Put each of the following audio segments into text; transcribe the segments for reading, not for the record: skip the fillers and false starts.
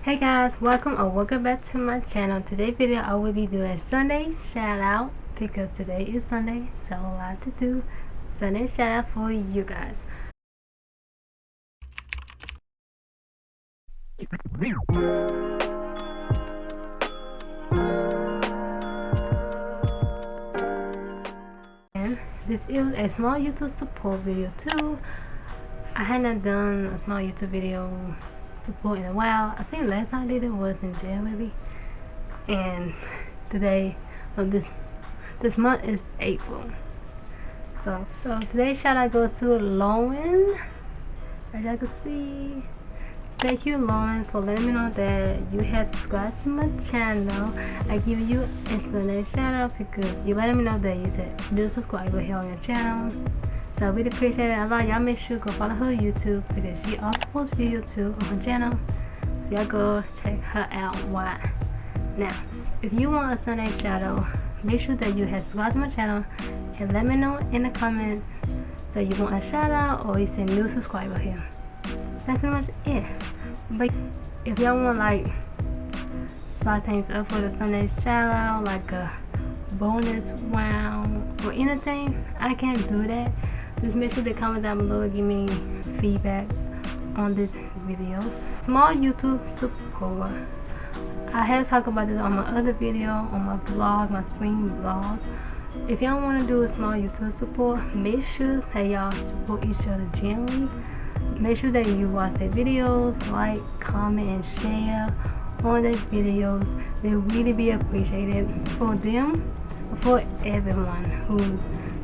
Hey guys, welcome back to my channel. Today's video I will be doing a Sunday shout out because today is Sunday, so a lot to do. Sunday shout out for you guys. And this is a small YouTube support video too. I had not done a small YouTube video support in a while. I think last time I did it was in January, and today, this month is April. So today's shout out goes to Lauren. As y'all can see, thank you Lauren for letting me know that you have subscribed to my channel. I give you a Sunday shout out because you letting me know that you said new subscriber here on your channel. So I really appreciate it a lot. Y'all make sure go follow her YouTube because she also posts video too on her channel. So y'all go check her out. Why? Now, if you want a Sunday shout out, make sure that you have subscribed to my channel and let me know in the comments that you want a shout out or it's a new subscriber here. That's pretty much it. But if y'all want like spot things up for the Sunday shout out, like a bonus round or anything, I can't do that. Just make sure to comment down below and give me feedback on this video. Small YouTube support. I had talked about this on my other video, on my vlog, my spring vlog. If y'all want to do a small YouTube support, make sure that y'all support each other gently. Make sure that you watch their videos, like, comment, and share on their videos. They really be appreciated for them, for everyone who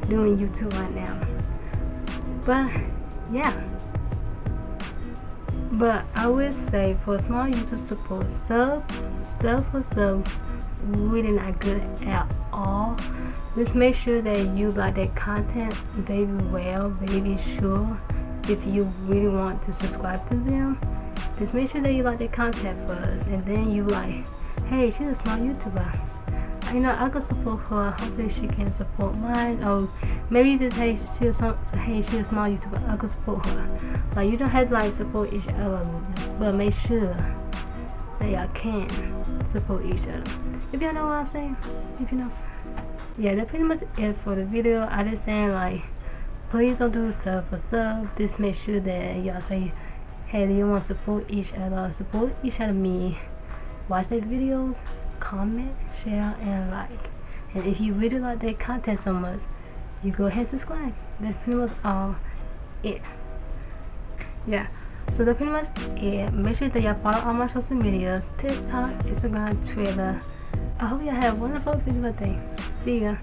doing YouTube right now. But yeah. But I would say for small YouTube support, sub for sub really not good at all. Just make sure that you like that content very well, very sure. If you really want to subscribe to them, just make sure that you like their content first, and then you like, hey, she's a small YouTuber, you know, I could support her. Hopefully she can support mine. Or maybe just, hey, she's a small YouTuber, I could support her. Like, you don't have to like support each other, but make sure that y'all can support each other. If y'all know what I'm saying, if you know. Yeah, that's pretty much it for the video. I just saying like, please don't do sub for sub. Just make sure that y'all say, hey, do you want to support each other, me, watch their videos, comment, share, and like. And if you really like their content so much, you go ahead and subscribe. That's pretty much all it. Yeah, so that's pretty much it. Make sure that y'all follow all my social medias, TikTok, Instagram, Twitter. I hope y'all have a wonderful beautiful day. See ya.